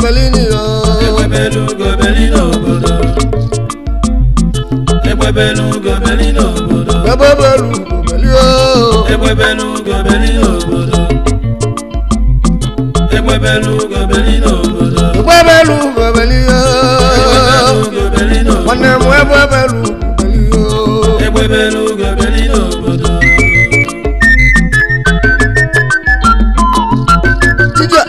Belini yo. Egbe Belu go Belino bodo. Egbe Belu go Belino bodo. Egbe Belu go Belu yo. Egbe Belu go Belino bodo. Egbe Belu go Belino bodo. Egbe Belu go Belu yo. Egbe Belu go Belino. Wane mu Egbe Belu go Belu yo. Egbe Belu go Belino bodo. Tija.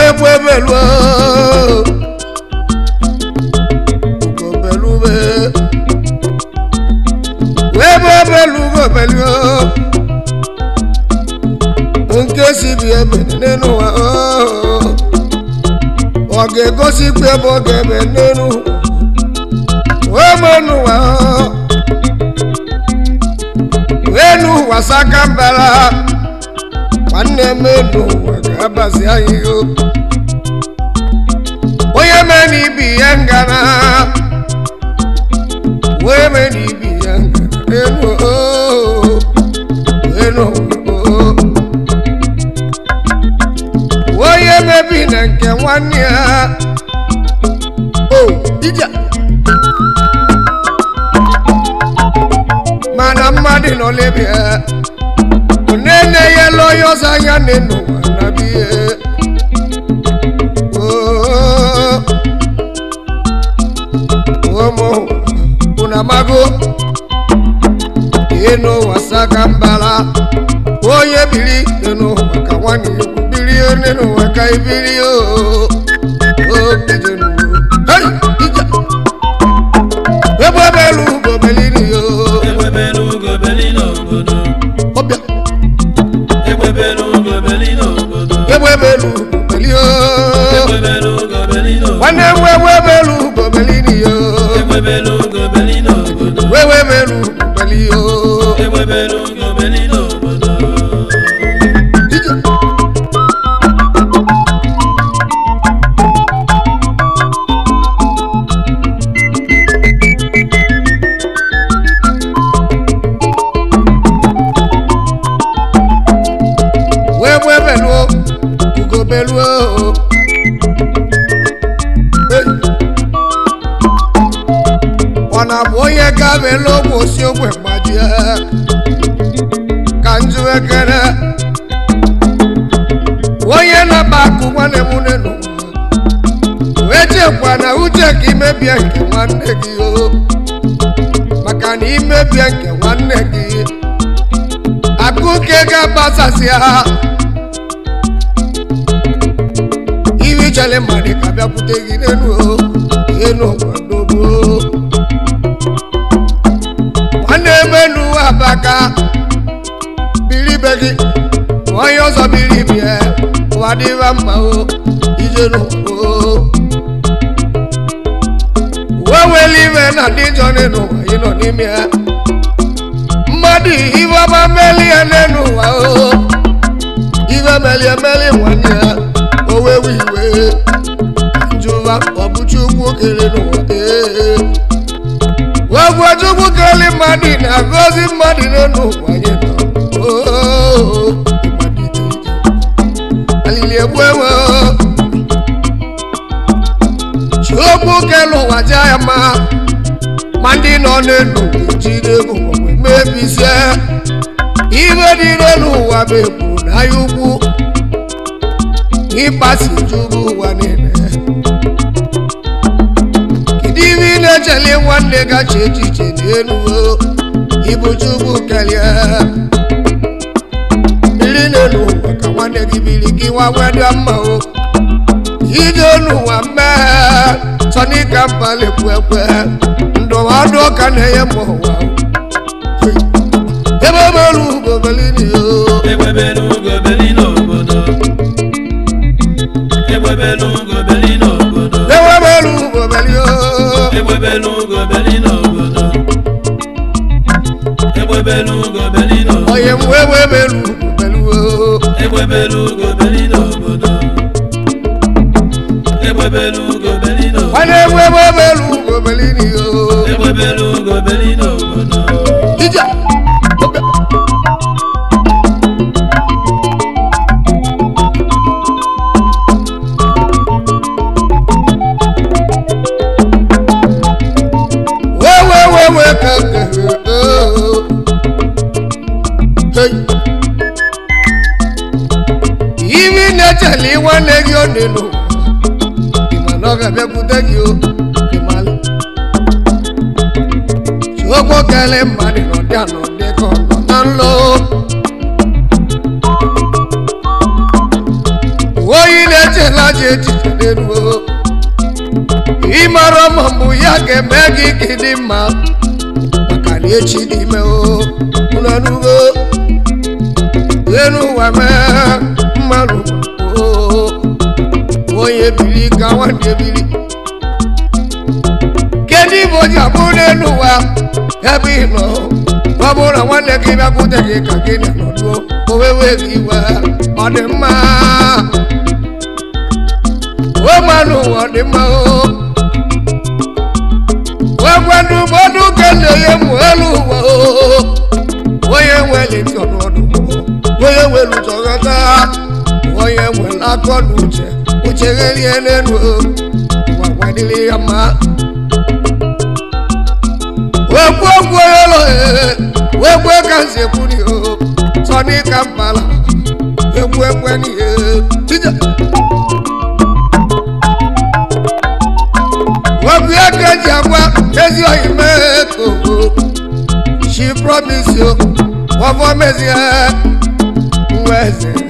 Egbe Belu. Go Belu be. Egbe Belu go Belu yo. Nke si bi ebe nenu wa oge gosi pe bo ge be nenu we manu wa wenu Sunny Kampala wanne menu wa gabazi ayo oye meni bi yangana we meni bi yangana eno oye mebi na nke nwanne ya oh ija mana mmadụ nọ lebe onene ya loyo sanya nenu na biye oh mo una mago eno Sunny Kampala oye bili eno ka wani nenu waka ibiri o bijenu hey ija Egbe Belu go Belini yo. Egbe Belu go Belino bodo. Obia Egbe Belu go Belino bodo. Egbe Belu go Beli yo. Egbe Belu go Belino. Wane Egbe Belu go Belini yo. Egbe Belu go Belino bodo. Egbe Belu go Beli yo. Egbe Belu go Belino bodo. Ija Egbe Belu go Belu wana boye ga Belu mo si ogwe maji kanju ekere oye na baku wane munenu weje kwa na uche ki mebie nke nwanne gị o maka na imebie nke nwanne gị akụke ga-agbasasị ha iwi chele mmadụ ka bịakwute gị n'enu enu gbadobo nwanne emenu abaka biribe gị onye ọzọ biribie ụwa dịba mma o ijenu weweli iwe na ndị jọ n'enu ụwa ị nọ n'ime ya mmadụ iwe ọma meli ya n'enu ụwa o iwe meli emeli nwanne ya owewe iwe njụwa ọbụchi ugwu kere n'ụwa wegwu chukwu keli mmadụ na-agọzi mmadụ n'enu ụwa anyị nọ alili egbu ewe chukwu kelu ụwa ja ya ma ndị nọ n'enu jide ego mebisie ibe dị n'elu ụwa bụ ekwuru na ya ugwu ịkpasi juru ụwa niile kedu ibe ị na-echeli nwanne gachi echiche n'elu ibu chukwu kelie biri n'elu ụwa ka nwanne gị biri gị nwa wedị mma o ije n'ụwa mmehie Sunny Kampala ekwu ekwe ndụmọdụ ka na-enye mma ụwa Egbe Belu go Belini yo. Egbe Belu go Belino bodo. Egbe Belu go Belino bodo. Egbe Belu go Beli yo. Egbe Belu go Belino bodo. Egbe Belu go Belino. Oye mu Egbe Belu go Belu yo. Egbe Belu go Belino bodo. Egbe Belu go Belino. Wane Egbe Belu go Belini yo. Egbe Belu go Belino bodo. Even naturally, one leg you know. Imanoga Bekutagio, Imal. Choko Kalem, Madino, Dano, Decon, Low. Why let a large Imaramambu yake megi kidima Makanie chidime o Unanugo Zenu wame Maru o Oye bili kawande bili Kedi moja mune nuwa Ebino Wabona wande kima kuteke kakini noduo Owewe kiwa Odema Omanu odema o Wagwanu bodu kende ye mwelu wo Woye wele tonodu Woye welu togata Woye wela konuche Uchegeli enenu Wagwadili yama Wagwagwe yolo Wagwe kanse kuni o Sunny Kampala Wagwe ni Tija She promised you one for Messiah. Where's it?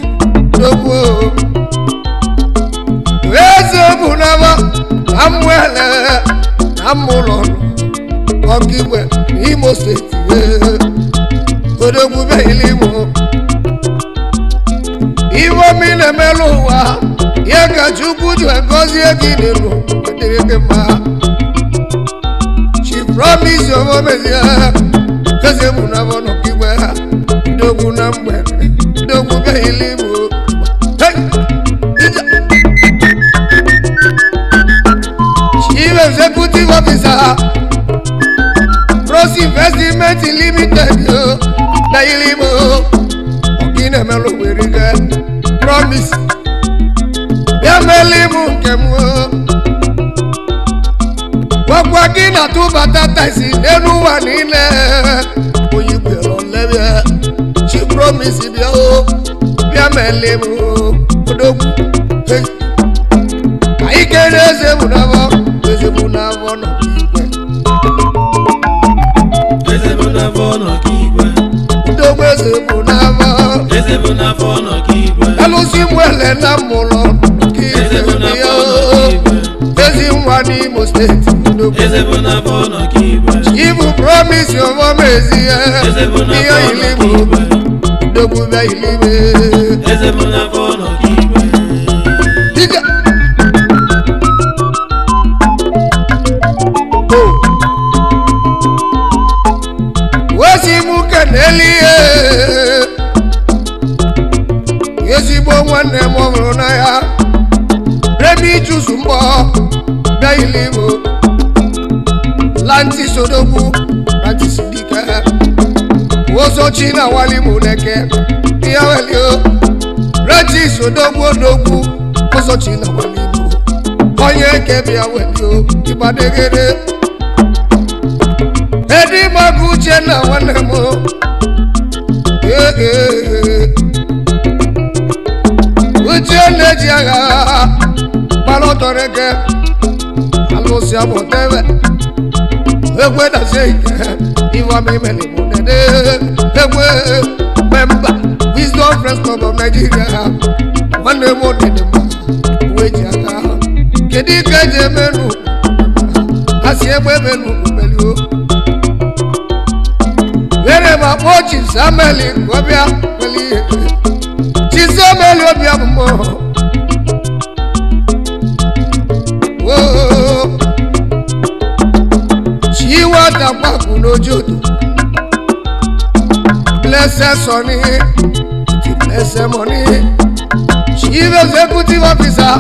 Where's it? I'm well. I'm alone. Okay, well, he must stay. But I'm available. Even me, the Meloa. You got you good and cause you're getting wrong. Promise your Messiah, cause you will never know you were. Dogu number, Dogu Belu. Chief Executive Officer, Cross Investment Limited, Nailimo, Okina Melo, promise. Yamelimu Kemo. Wakina tu batata si nenu wanine Oyi bero lebe She promise bia o Bia melemu Odogu Hey Aikene zebu navo no kigwe Zebu navo no kigwe Odogu zebu navo no kigwe Alusi mwele na molo Zebu navo no kigwe Ezi mwani mo state Ezebuna bono kibwe Chibu promise your Messiah Ezebuna bono kibwe Dogu ba ilibe Ezebuna bono kibwe Diga Wasi mukaneli Yesi bo wane mwona ya Remi chusumbo Ba ilibo Lanti sodogu, lanti sidika Woso china wali muleke Pia welio Lanti sodogu odogu Woso china wali mu Onye kebia welio Ibadegede Edi magu chena wanemo Uchene jiaga Balotoreke Alosi abotewe Egbe da shake, Iwa me mele monede. Egbe member, Wisdom Friends Club of Nigeria. One day more than the man. Wejaga, Kedi Kaje menu. Asiegbe menu Belu. Where my watching Sameli Kobia Beli. Chisameli Obia mo. Whoa. Tapaku no jodo. Blessed Sunny, blessed money. Chief Executive Officer,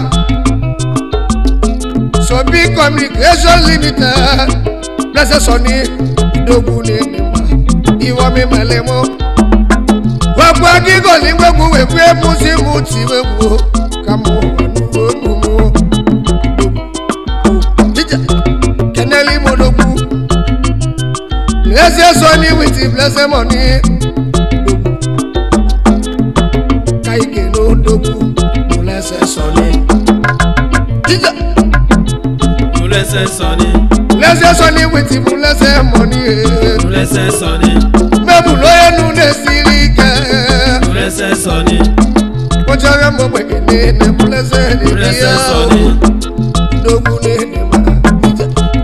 so big communication limited. Blessed Sunny, Dogu Nima, Iwa me malemo. Wapwagi go lingwe kuwe kwe musi muti wewo. Kamo wanugo. Keneli modogu. Blessed Sunny with the blessed money. Kaike no dogu. Blessed Sunny. Blessed Sunny. Blessed Sunny with the blessed money. Blessed Sunny. Mebu loye nune silike. Blessed Sunny. Ojaga mo wekene ne blessed Sunny. Dogu ne ma.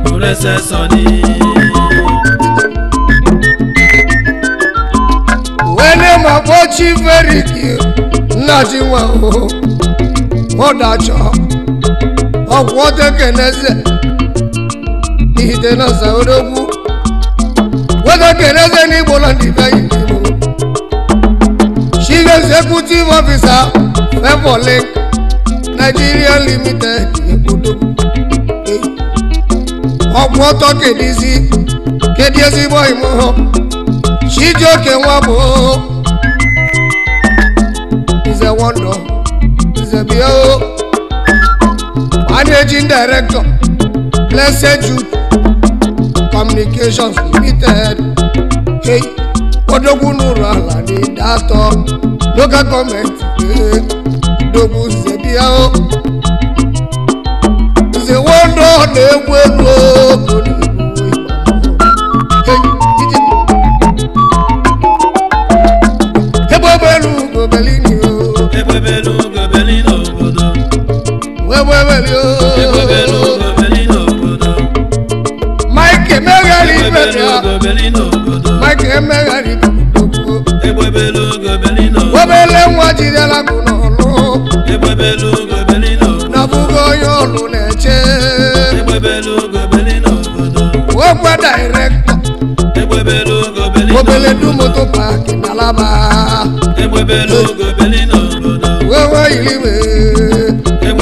Blessed Sunny. When my watchy very cute, nothing well. What that job of water can I say? It is not so good. What I can I say? Anybody on the way? She is executive officer, Favour Link, Nigeria Limited. Of water can easy, can easy boy more. She joking wabo. Is a wonder. Is a bio. Managing Director. Blessed Youth Communications Limited. Hey, Odogunura Lani Dato. Local government. Dogu Zebio. Is a wonder. They will go. Belu go Belino. Belu go Belino bodo. Belu go Belino bodo. Mike Megari go Belino bodo. Mike Megari bodo. Belu go Belino. Wabele mwaji de la kuno. Belu go Belino. Nabugo yo luneche. Belu go Belino bodo. Wabwa director. Belu go Belino. Wabele du moto park in Alaba. Belu go Belino bodo. Wewe iliwe.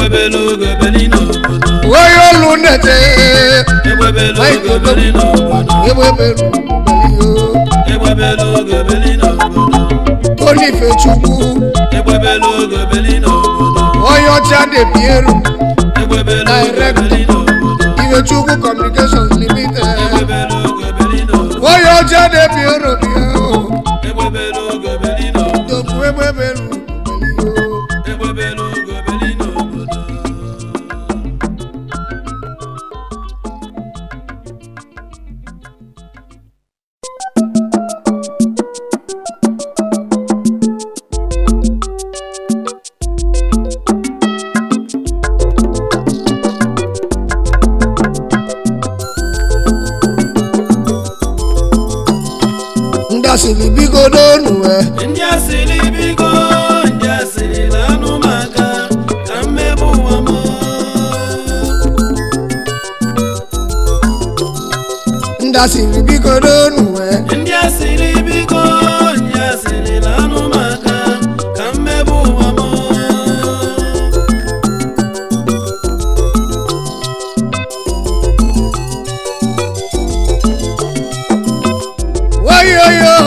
Belu go Belino bodo. Wewe luneche. Belu go Belino bodo. Belu go Belino bodo. Tony Fechukwu. Belu go Belino bodo. Oyo Chade Pieru. Director. Fechukwu Communications Limited. Belu go Belino. Oyo Chade Pieru. Belu go Belino. Dogu Belu. Belu go Belino bodo. Ndasili bigo donu India sili bigo, India sili lanu maka, kamebu wamo. Ndasili bigo donu India sili bigo, India sili lanu maka, kamebu wamo. Wayoyo.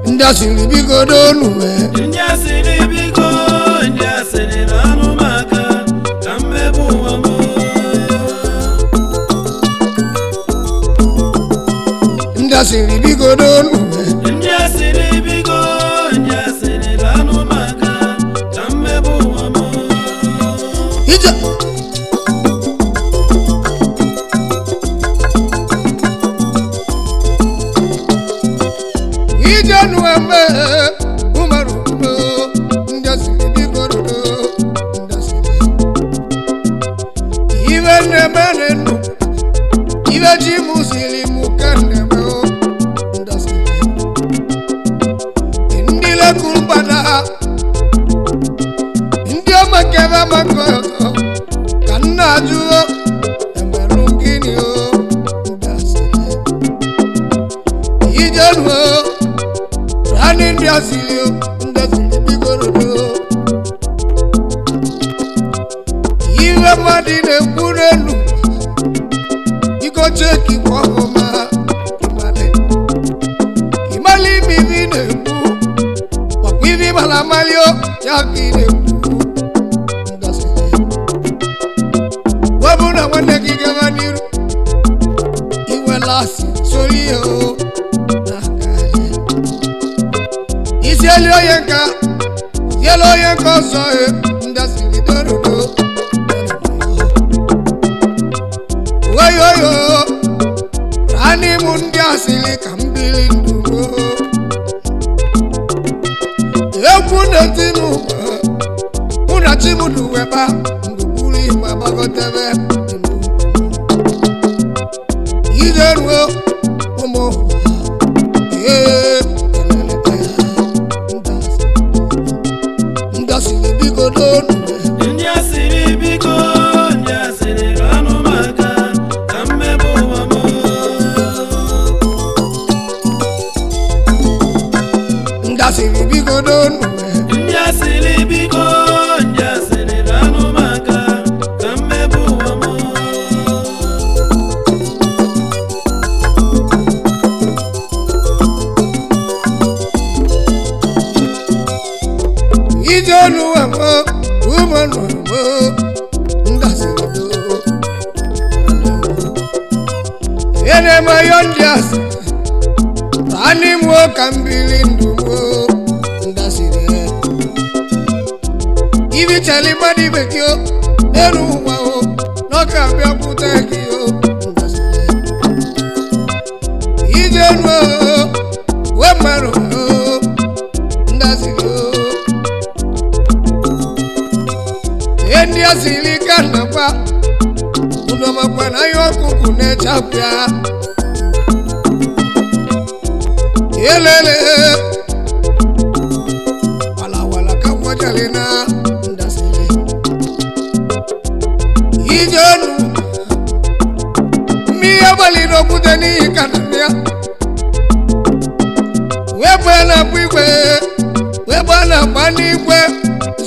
Ndasili bigo donu Ndasili bigo, ndasili lanu maka, kamebu wamo. ndasiri bigo donu ndasiri bigo ndasiri lanu maka kammebu wamo ija ija nuambe umaru ndasiri bigo donu ndasiri iwe menenu iwe jimusili mukandemo ndasiri indile kulbada indio makeva mako kanajuo emerukinio ndasiri ijanwo rani ndasiri ndasiri bigorodo iwe madine kurenu iko cheki kwa homa kimali mivine bu wakwivi malamalio yakine bu ndasiri wabuna wane kigavaniru iwe lasi sorio nakale isielio yenka soe ndasiri dorudo wayoyo rani mundi asili kambili ndugo ekune tinu una chimu duweba ndubuli mabagotebe idenwo omo ndasili bigo donu ndasiri bigo ndasiri lanu maka kammebu wamo ndasiri bigo donu ndasiri bigo ndasiri lanu maka kammebu wamo ijonu wamo umanu wamo ndasiri do ene mayondias rani mwo kambili ndugo ndasiri ibi chali madi bekio enu wao nokambia kutekio ndasiri ijonu wemaro ndasiri endi asili kanapa unoma kwana yoku kunechapya yelele wala kamojalina ndasili ijonu miya balino kuteni kanamia webwana bwigwe webwana banigwe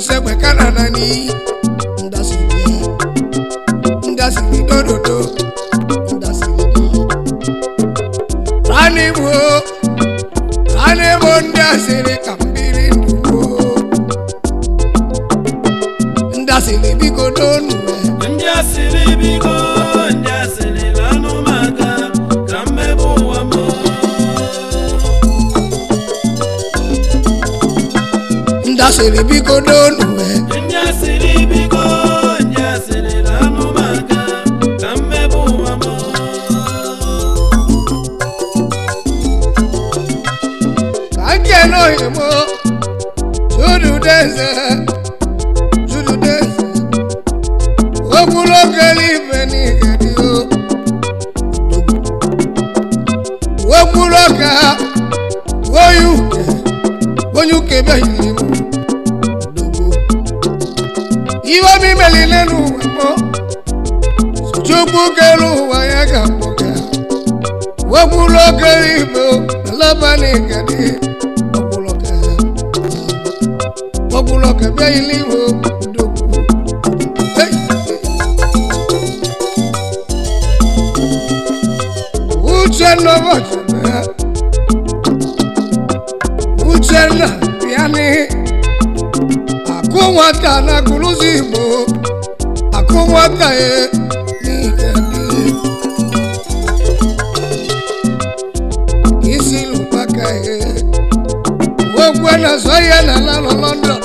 sebwe kananani ndasiri dododo ndasiri rani mo ndasiri kambiri ndugo ndasiri bigo donu ndasiri bigo ndasiri lanu maka kammebu wamo ndasiri bigo donu ndasiri bigo ndasiri lanu maka kammebu wamo kangeno himo judu deze okulokeli fenigedio wokuloka woyuke behilimu iwa mimeli nenu wamo sujukukelu wayagapoka wokulokeli bo alabanigadi wokuloka behilimu uchena piani akumwata na kuluzibo akumwata nikadi na soya na la London.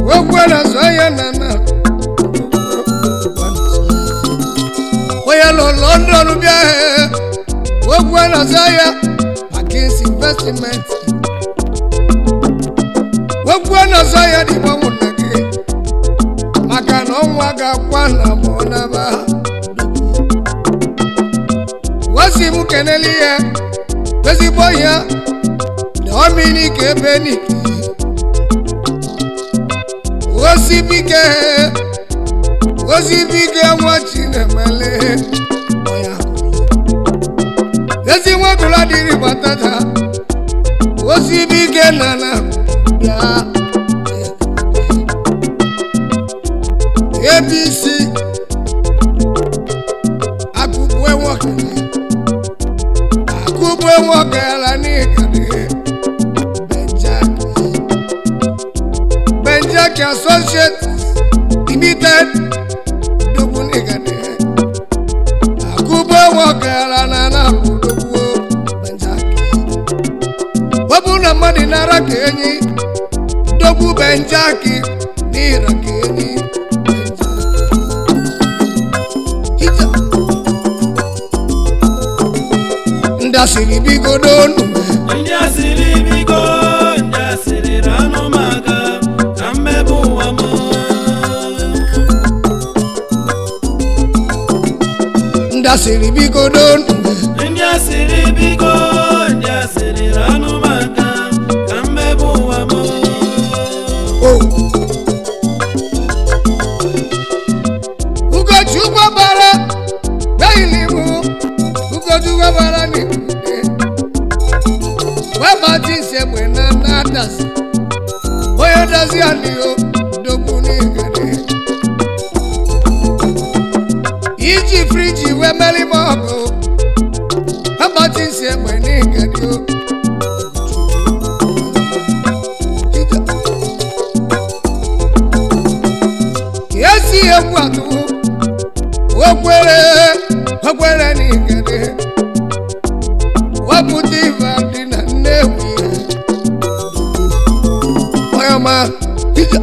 Wogwe na soya na na. Oya lo London bia he. Wogwe na soya against investment. Wogwe na soya di bomu nage. Maka no mwaga kwa na mona ba. Wasi mukenelie. Besi boya. Dominique Ebeni. Osibike wachine mele. Oya. Besi wakula diri batata. Osibike nana. Ya. ABC. Akubwe wakele. Akubwe wakela ni kade. Benjaki Associates Limited Dogu Negade Akubwe wakela nana kudogu Benjaki Wabuna madi nara kenyi Dogu Benjaki Nira kenyi Hija Ndasiri bigo donu Ndasiri bigo Ndasiri rano maga Ndasiri bigo don Ndasiri bigo Ndasiri rano maka kambe buwa mo Ugo chukwa bara Beilimu Ugo chukwa bara ni Wabati sebwe na nadas Oyo dasi aliyo Dogu ni gade Iji friji we meli mogo Abati sebwe ni gade yo Yesi ekwatu Wakwele ni gade Waputi vabdi na newi Oyama Hija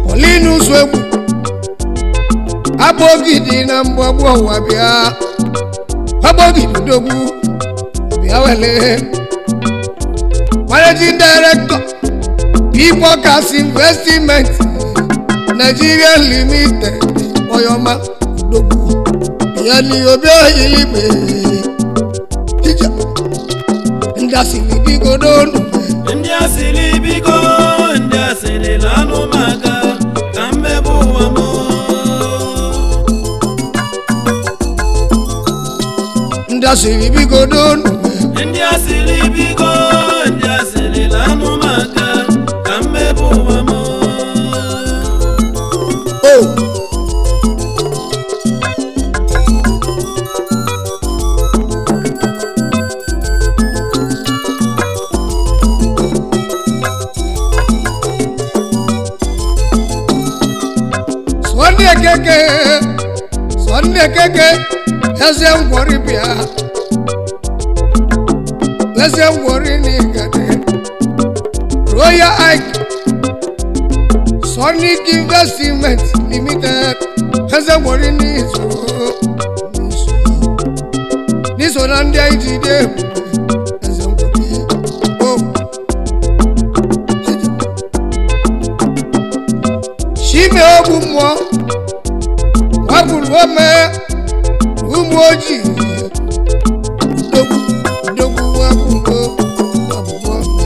Polinu swegu Abogidi na mbwabwa wabia Abogidi dogu Bia wele Managing Director People Gas Investment Nigeria Limited Oyama dogu Bia ni obia yilibe Hija Ndasili bigo donu Ndasili bigo Ndasili lano maga kambe buwa mo Ndasili bigo donu Ndasili bigo Ndasili lano maga kambe buwa mo Sunday keke Lesem worry bia Lesem worry ni gade Royal Ike Sunny Investment Limited Lesem worry ni so Niso nandia ijide Lesem worry Shime obu mwa Wabulwame Umoji Dogu wabulwo Wabulwame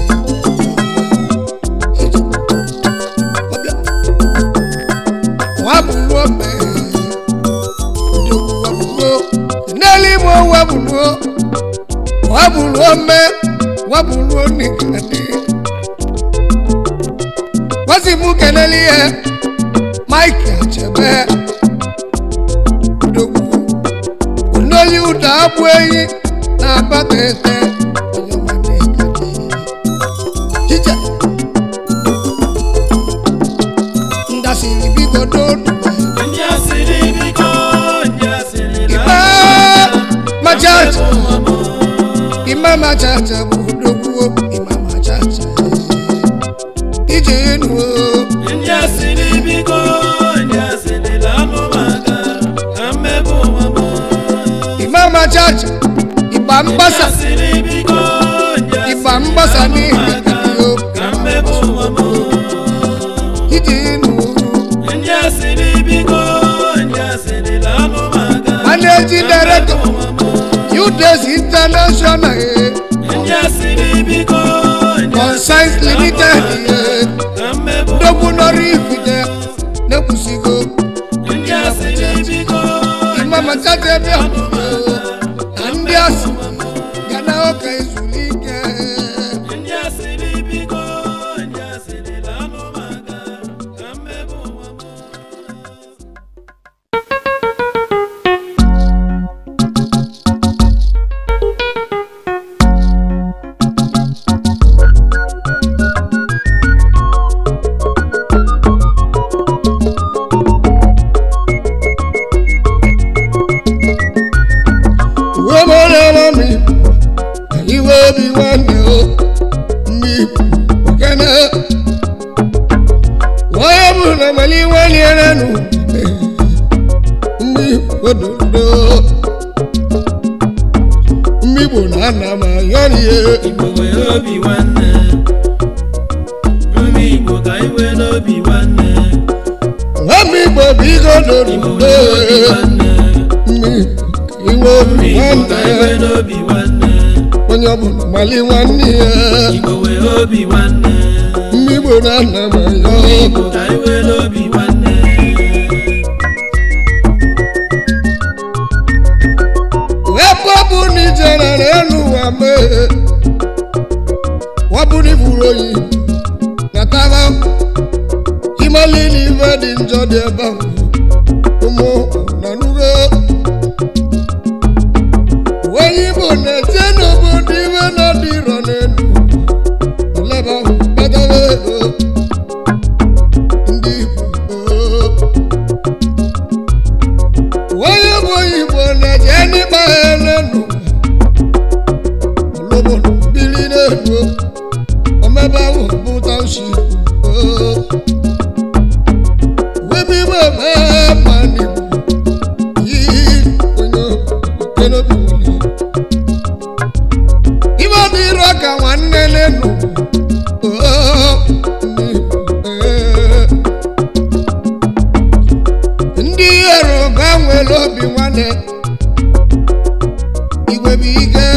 Wabulwame Dogu wabulwo Nelimo wabulwo Wabulwame Wabulwo nikade Wasimu kenelie Mike Achebe Onoli utabweyi na batete Oyomane kadi Hija Ndasiri bigo dodu Ndasiri bigo Ndasiri Ima Majaj Imama chacha budogu imama chacha ijenu India siri biko India siri lano maga Amebu mama Imama chacha ibambasa siri biko ibambasa ni Amebu mama ijenu India siri biko India siri lano maga Managing Director UDES International India siri biko Conscience Limited Dogunori Fide Nekusigo India siri biko Imama chacha bia Andias Gana oka izulike India siri biko India siri lano maga Amebu mama Mali wani Igbowe obi wanne Migbo na namayo Igbo ka iwe n'obi wanne Wepo ni jera n'elu wa me Wabu ni furoyi Natava Himali ni vedi njode ba Umo nanugo Wayibo na jeno bodiwe na diranenu Leba badawe Ndi Wayibo na jeni bahenenu Lobo bilinenu Omeba butanshi Webi webe mani Yi Onyo Keno biwuli Ibo diraka wanenenu Ndi ero ganwe lobi wane Igwe bige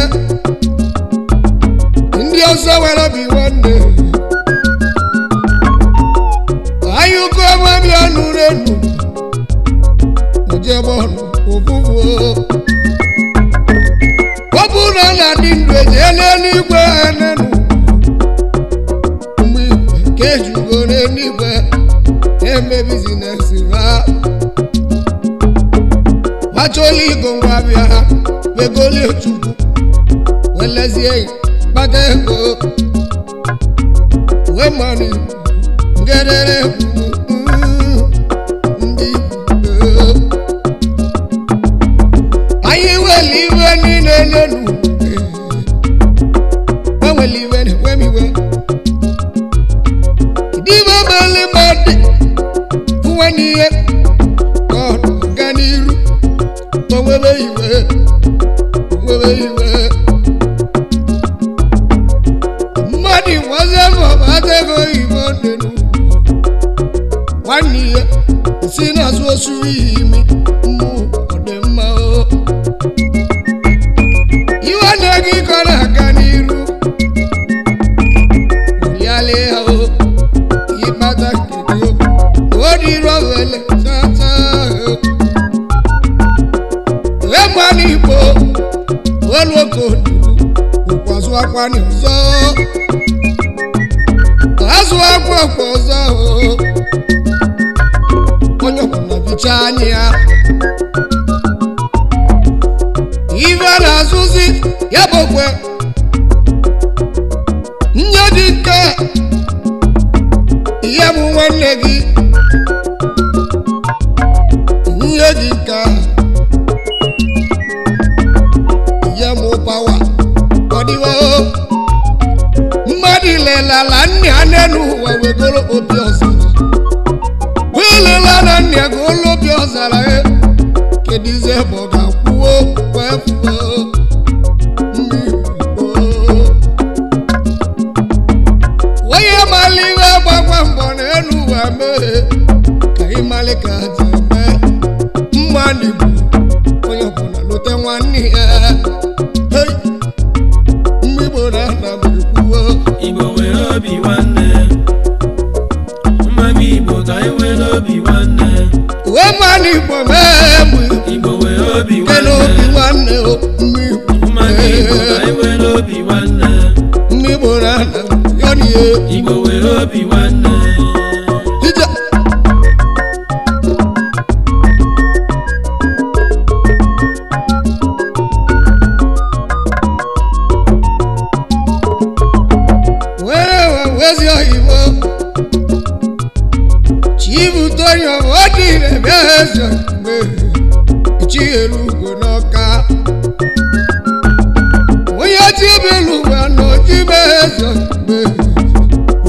Ndi osa lobi wane Ayuko mami anurenu Ojebonu obubu Obuna na dindwe jele nigwe enenu Kejugo n'eluigwe eme business ra Wacholi gongwa bịa begoli chukwu welezie kpata ego we mani ngedere ndị anyị weli iwe niile n'elu weli iwe wemiwe Diva mali madi Fuwaniye Kono ganiru Mwewe iwe Madi wazemo Batego iwe nenu Waniye Sina suimi Mu odema o Iwa negi kona ganiru Yale hao Odi rovele tata Emani po Olwoko Ukwazu akwani uzo Azu akwa uzo Konyo kuna vichania Iva na zuzi Yabokwe Nyodika Yamu wanegi Nyodika Yamu power Odi Wela la nya nenu wa wegolo obiozala. Wela la nya golo obiozala kedize boga kuo wefuo. Waya maliwe bagwa mbone enu wa me kai malika jame mmani bu oya bona lote nwani hey mmibo na na mekuo Igbo we obi nwanne Mami Igbo ka we obi nwanne we mani bo memu Igbo we obi nwanne o Mami Igbo ka we obi nwanne mmibo na na yoni Igbo we obi nwanne where's your Igbo? Chibu Tonyo Odile Bezo Chielu Gonoka Oya Chibelu Wano Chibezo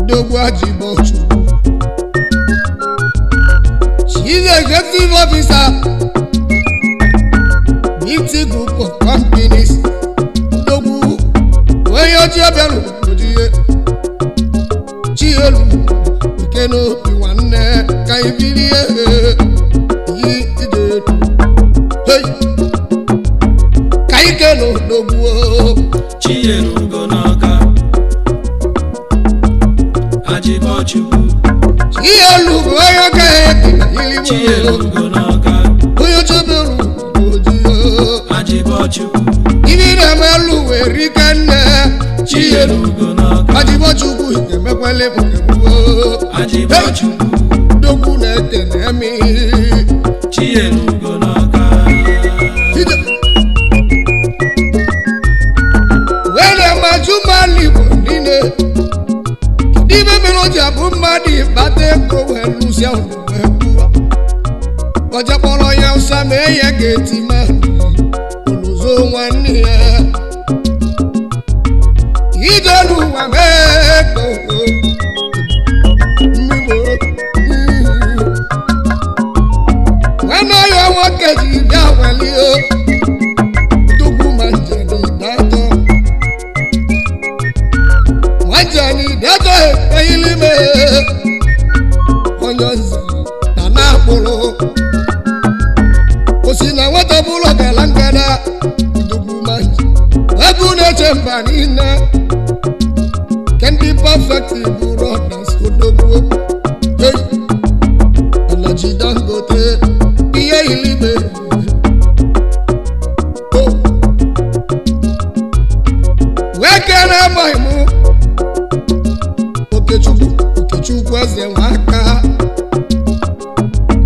Dogwa Chibochu. She's a executive officer, Beauty Group of Companies. Dogu Oya Chibelu Chielu Keno Piwane Kaibilie Yide Hey Kaikeno Dogu Chielu Gonoka Ajibochukwu Chielu Goyoka Chielu Gonoka Oyo Chibelu Ojiyo Ajibochukwu Ibire Melu Erikane Chielu Gonoka Ajibochukwu Imekwele Mwebuo Ajibochukwu Dogu Netenemi Chielu Gonoka Wele Majumali Bonine Dibe Meloja Bumadi Bate Kowe Lucia Mwebuo Wajapolo ya usame ya geti mani Oluzo mwani Idolu wa meko Wana yo wakeji bia walio Tugu manjani dato Manjani dato eilime Onyozi Tanapolo Osina watabulo galangada Tugu manji Wabune chembanina Can be perfect if brothers Odogu Hey Alaji Dangote Iye ilime Oh Wekere maimu Okechukwu eze waka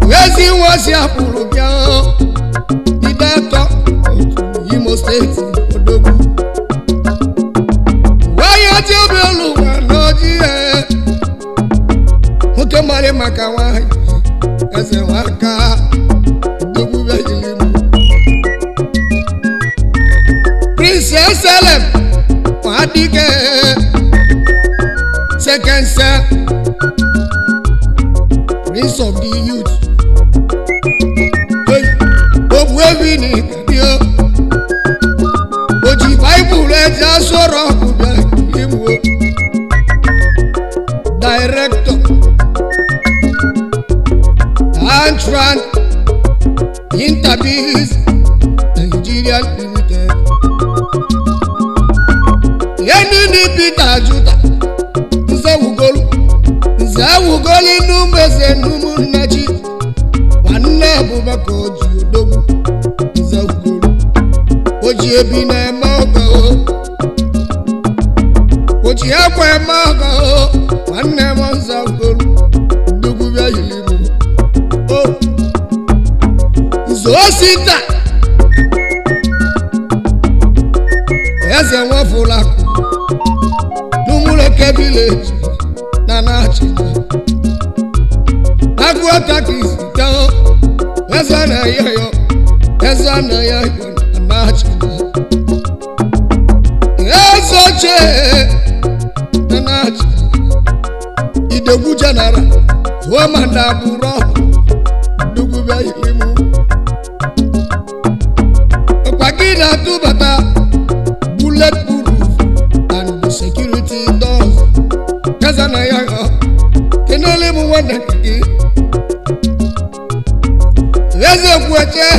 Wezi wasi apuru bia Idato Imo State Odogu Waya Chibelu Wanoji Oke mare makawa Eze waka Odogu Bejilimu Princess Salem Wadike Second son Prince of the youth Hey Obwebini Kadio Oji Bible Eja Soro Kubia Iwo Director Antran Interbiz Nigeria Limited Yeni Peter Juda Zawugoli Numbeze Numunaji Wana Bubaka Oji Odogu Zawugoli Oji Ebine Mogo Oji Akwe Mogo Wana Monza Zawugoli Odogu Bia Yilimu Oh Zosita Eze Wafulaku Numuleke Village Nanachi Agwatakis Down Ezana Yayo Nanachi Ezoche Nanachi Wamanda buro dugu be ilimu Pakida tubata bulletproof and the security doors Kazana yaga kenele mu wanda kiki Reze kweche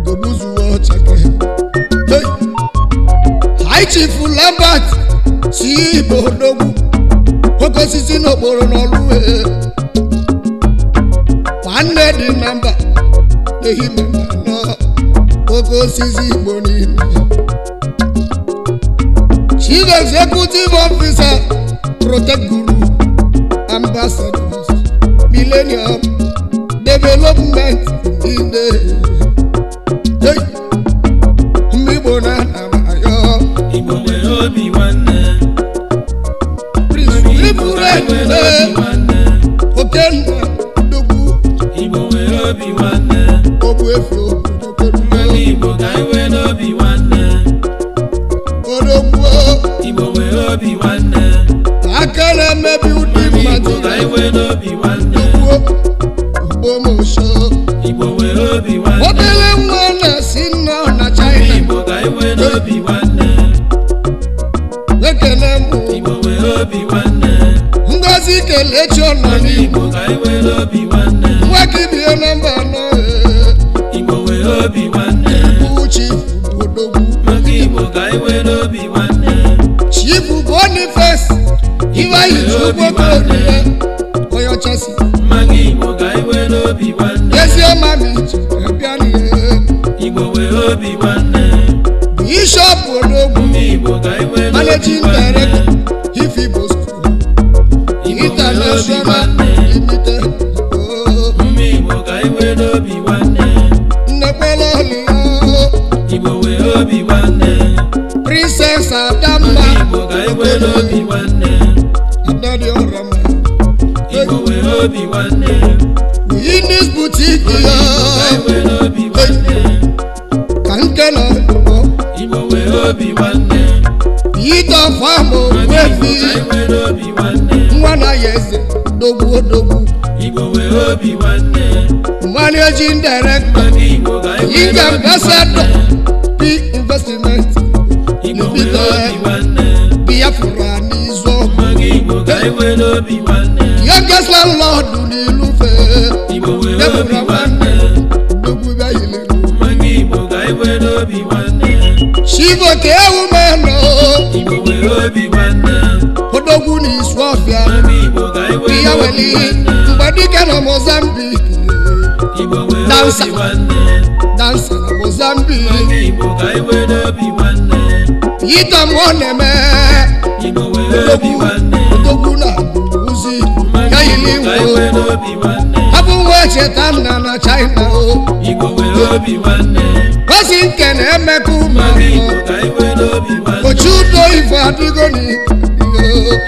Gobuzu ochake Hey High Chief Lambert Si bodogu Koko sisi no boro no luwe One the number The human no Koko sisi boni Chief Executive Officer Protect Guru Ambassadors Millennium Development in the Hey Mbona Namayo Ibo we obi one Okenda dogu Ibo we obi one Obu efo Ibo guy we obi one Odogu Ibo we obi one Akala mebi udi Ibo guy we obi one Obo sho Ibo we obi one Odele mwana sinna na China Ibo guy we obi one Lekele mu Ibo we obi one Ngozi kelecho na ni Ibo guy we obi one Wakibi namba no Ibo we obi one Uchi odogu Ibo guy we obi one Chief Boniface Iwa Ijubo Oyo Chasi Ibo guy we obi one Yes your mami Ebiani Ibo we obi one Bishop Odogu Ibo guy we Managing Director Ifibo School International Limited Ibo guy we obi one Nepelo Ibo we obi one Princess Adama Ibo guy we obi one Adadi Orama Ibo we obi one In this boutique Ibo guy we obi one Kankana Ibo we obi one Ito Famo Wefi Mwana Yeze Dogu Dogu Ibo we obi one Managing Director Inga Ambassador P Investment Ibo we obi one Biafra Nizo Ibo guy we obi one Youngest landlord Unilufe Ibo we obi one Dogu Bayile Ibo guy we obi one Shivo Keumeno Ibo we obi one Odogu ni Swafia Ibo guy we Biyaweli Mbadika na Mozambique Ibo we Dancer. obi one Dancer na Mozambique Ibo guy we obi one Yita Mwaneme Ibo we obi one Odogu na Uzi Kayili guy we obi one Abu Wachetana na China Ibo we obi one Wasi nkene emekuma Ibo guy we obi one Ochudo ifadigo ni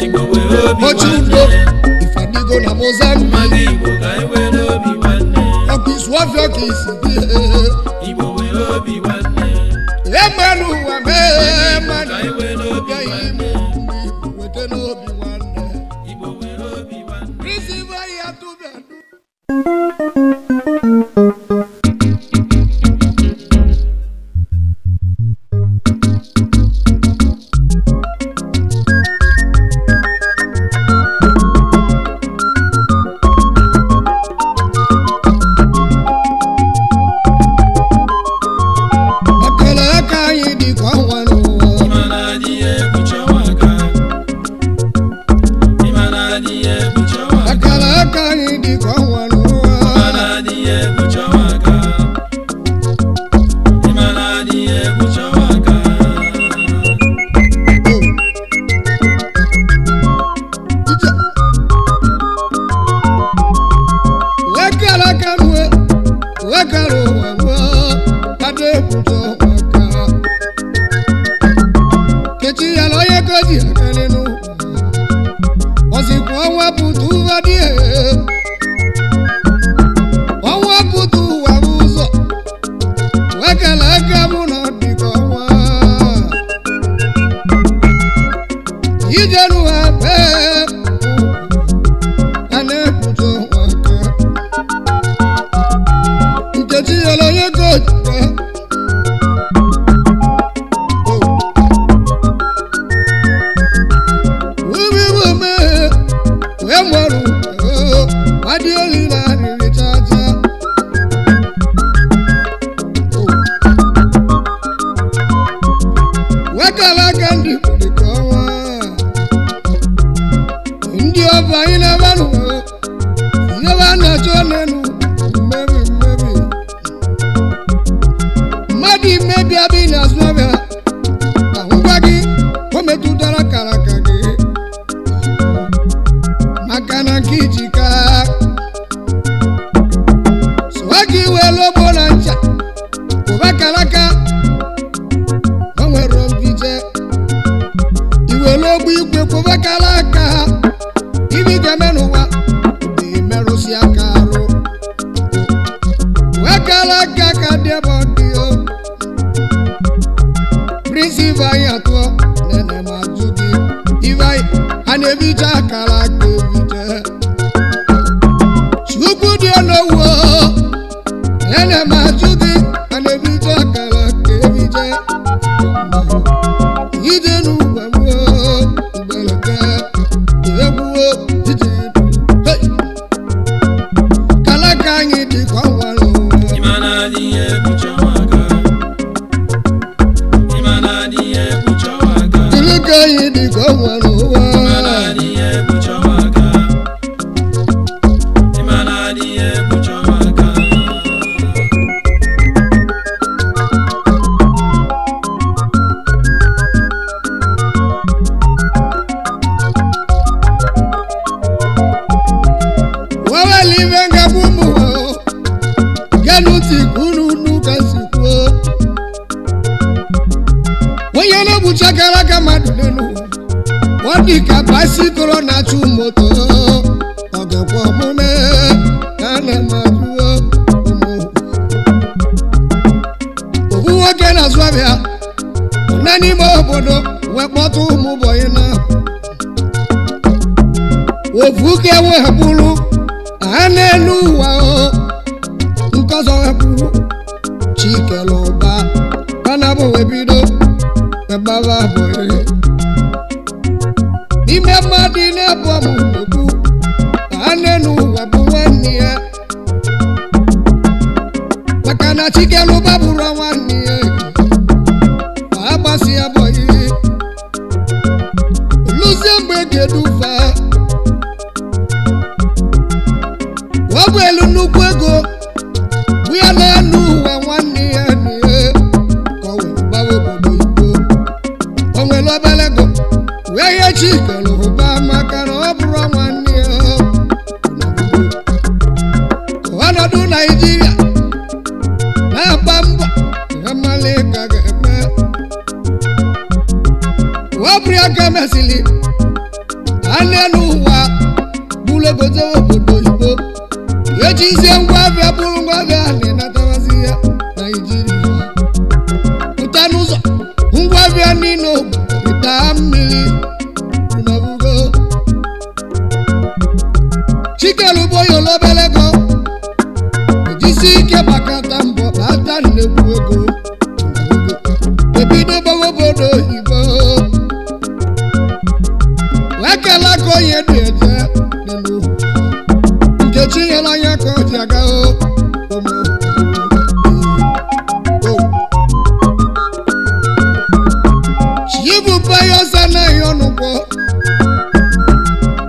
Ibo we obi Ochudo one ifadigo na Mozambique Ibo guy we obi one Okiswafio kisi Ibo we obi one Emanu wame guy we obi one Wete no obi wane Ibo we obi one Receiver ya tubedu onye God ubi bume we mwaru adi olina richacha wakala kandi kulikawa ndi oba ina banu yabana chonenu maybe madi maybe abina swabia ahubagi kome tutara karakage makana kijika swagi welo bonancha kubakalaka onwe rompije iwelo bu igwe kubakalaka ibi gamenuwa di merusi akaro wakalaka kadebodio principal yato nene majugi ivai anebicha kala kebite chukudio nowo nene majugi anebicha kala kebite idenu bamwo ubeleke ebuo tijibu hey kala kanyi di kwalo Imana diye buchawaka. Imana diye buchawaka. kanyi di kwalo Imana diye buchawaka. Imana diye buchawaka. wawa livenga bumu ganuti kununu kasiko wanyana buchakala kama dunenu wadi kabasi korona chumoto oge kwa mume kane majuo umu obu wake na swabia nani mobodo wepotu muboyina ovuke webulu aneluwa o nkozo webulu chikeloba kanabo webido baba boy ime madine bomu nugu aneluwa buwanie makana chikeloba burawanye abasi aboy luzembe gedufa wabwelu nukwego buyana nuwa wani eni kowe bawo bodo ibo onwe lo belego weye chikelo ba makana oburo wani wana du Nigeria na bamba amaleka geme wabria kamesili anenuwa bulego zewo bodo ibo yejize ngwavya bulu ngwavya nena tawazia Nigeria utanuzo ngwavya nino itamili unavugo chikelu boyo lobelego jisike bakata mbo bata nebuego ebido bawo bodo ibo wakala ko yedeje nenu Chiyela yako tiagao omo Chibu payo sana yonuko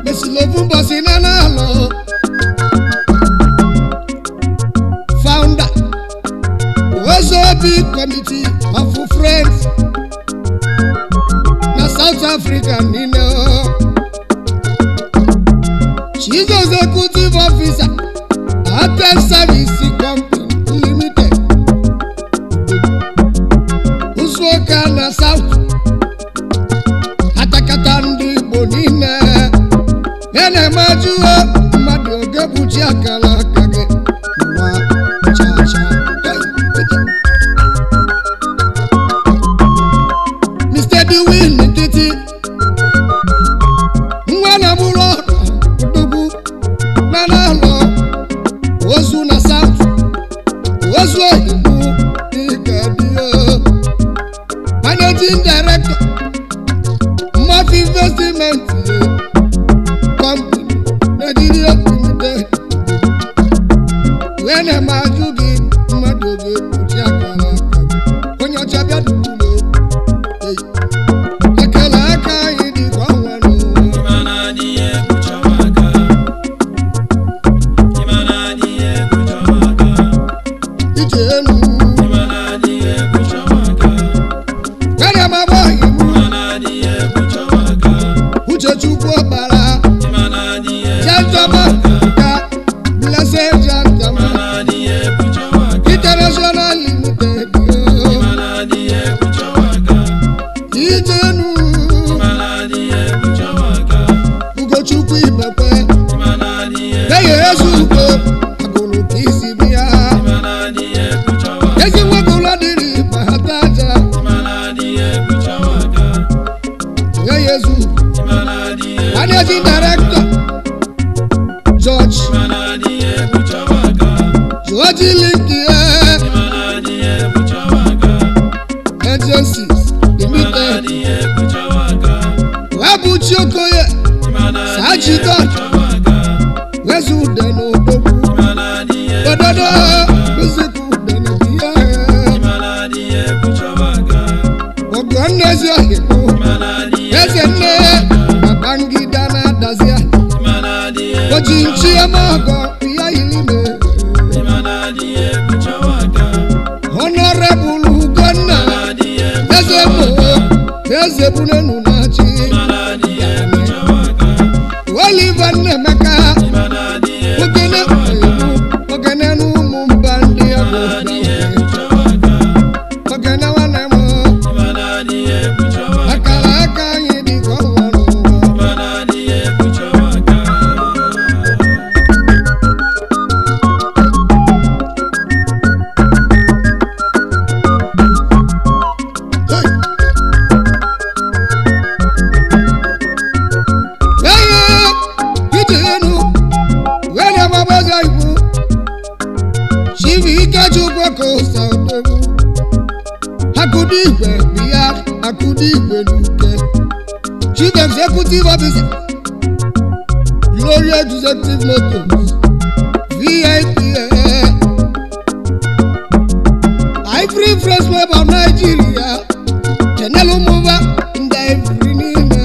Mesilovu mbosina nalo Founder Ozobi Committee of Friends na South Africa nino She's executive officer at Service Company Limited. Uswoka na South Atakatandi Bonine Nene Majua Madioge Buchiakala Kage Nwa Chacha Mr. Dewey Nititi Mwana Muro Nana lo Ozu na South Managing Director, Murphy Investment Company, Nigeria Limited. When am I doing? Madoge, Jakala, when you're Jabia Dulo, Akalaka, Idi Kawano, Imanadi Kuchawaka, Imanadi Kuchawaka, Ijenu, Imanadi Kuchawaka, when am I boy? Imanadi Kuchawaka, Uchechuko Bala, Imanadi Jantama, Blessed Jantama, Imanadi Kuchawaka, International Limited, Imanadi Kuchawaka, Ijenu, Imanadi Kuchawaka, Ugochukwu Ibepe, Imanadi Yesuko, Agolo Kisibia, Imanadi Kuchawaka, Yesi Wakula Diri, Mahataja, Imanadi Kuchawaka, Yesu, Imanadi Managing Director, George, Imanadi Kuchawaka, George Linkia, Imanadi Kuchawaka, Agencies, Limited, Imanadi Kuchawaka, Wabuchi Okoye, Imanadi Sachi God, Kuchawaka, Wesu Deno Dobu, Imanadi Ododo, Wesu Deno Bia, Imanadi Kuchawaka, Ogonezia Hiko, Imanadi Ezene, Babangi Dana Dazia, Imanadi Ojinchi Amago, Pia Ilime, Imanadi Kuchawaka, Honorable Ugonna, Imanadi Ezebune Nunachi, Imanadi Kuchawaka, Oliver Nemeka, Imanadi Ogene Mumbandi, Imanadi Kuchawaka, Ogene Wanemo, Imanadi Kuchawaka, Akalaka Yidi Kowano, Imanadi Kuchawaka. Ijenu, Wele Mabaza Ibu, Shivi Kachukoko Saudobu, Hakudigwe Biak, Hakudigwe Duke, Chief Executive Officer, Gloria Executive Motors, VIP, Ivory Fresh Web of Nigeria, Chanelo Mova, Ivory Nina,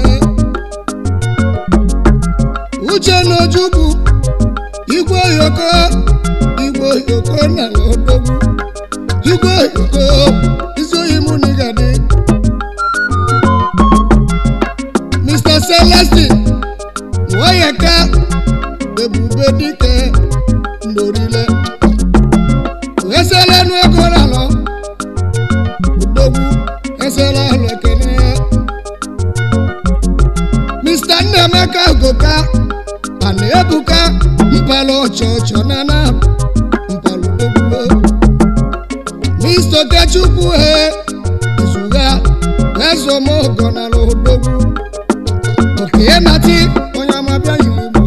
Ucheno Juku, Igwe Yoko na Lodobu, Igwe Yoko, Iso Imunigade, Mr. Celestine, Wayaka, Ebubedike, Norile, Esele Nwekoralo, Udobu, Esele Lekene, Mr. Nemeka Goka, Anebuka, Mpalo Chocho Nana, Mpalo Dobu, Mr. Kachukwu Izuga, Ezomo Gonalo Dobu, Oke Mati, Onyamabia Yilibo,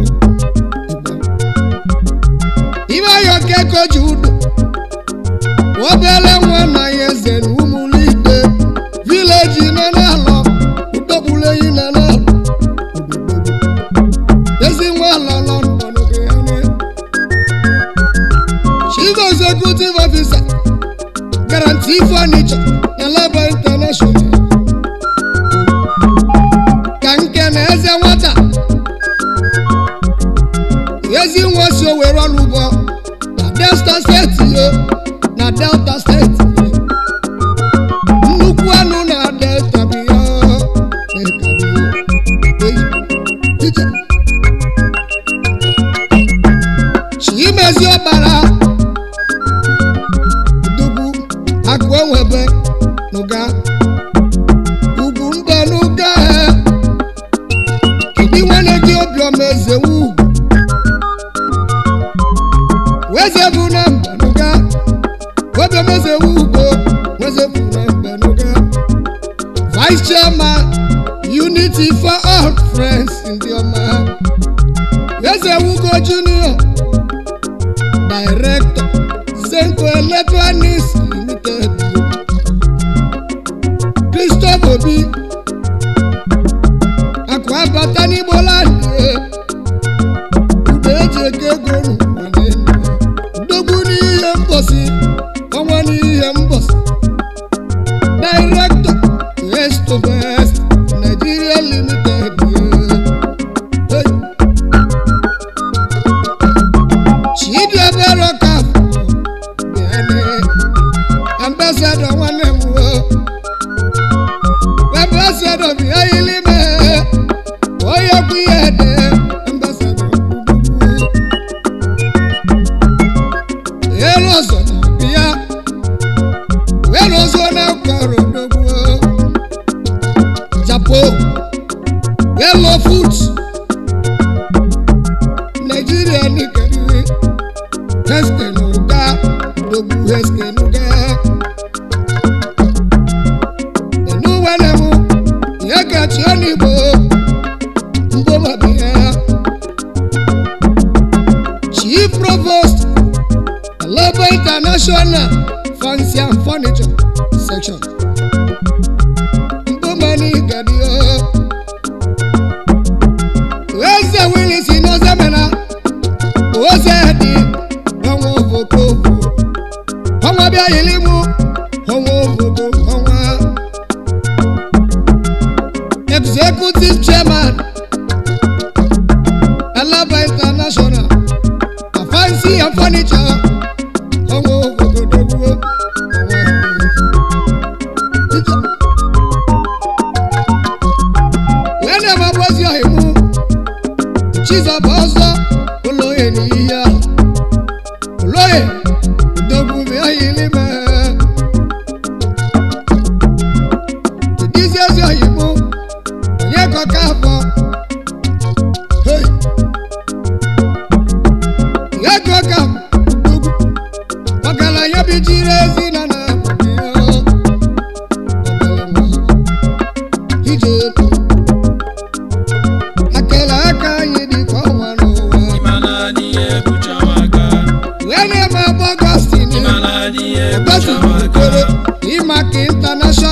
Iba Yoke Kojudo, Wobele Mwana Yezen Umulide, Village Nanalo, Udobule Nanalo, Chief Executive Officer, Guarantee Furniture, Alaba International, Kankeneze Wata, Yezi Wasio Weralubo, na Delta State, na Delta State, Nukwanu na Delta Bio, Chimezi Obara, Dubu, Akwewebe, Nuga, Ugumba Nuga, Kidiwane Diobio Mezewu, Wezebuna Nuga, Webe Mezewu, Wezebuna Nuga, Vice Chairman, Unity for all friends in the Omaha, Wezewugo Junior, Director, Zenko Electronics Limited, Christopher Cambos, Director, West to West, Nigeria Limited. Hey. Chidwebere Okafor, Ambassador Nwanemuwo, Ambassador Biayilime, Oyakuyede, Ambassador Elozona Bia, Elozona Korodogo, Japo, Yellow Foods, Nigeria Nikariwe, Heskenuga, Dogu Heskenuga. Chief Provost, Global International Fancy and Furniture Section. Mbomani Gadio. Where's the Willis in Ozamena? What's that? Homo Voko. Homo Bialimu. Homo Voko. Homo. Executive Chairman, Alaba International, Fancy and Furniture. Whenever was your himo, she's a boss, Oloye Nia, Oloye, Dogu Biayilime. This is your himo. Hey, Yakokam, Wakala Yabijire Zinana, Akela Kayidi Kwano, Imaladi Buchawaka, whenever Bogostini, Imak International.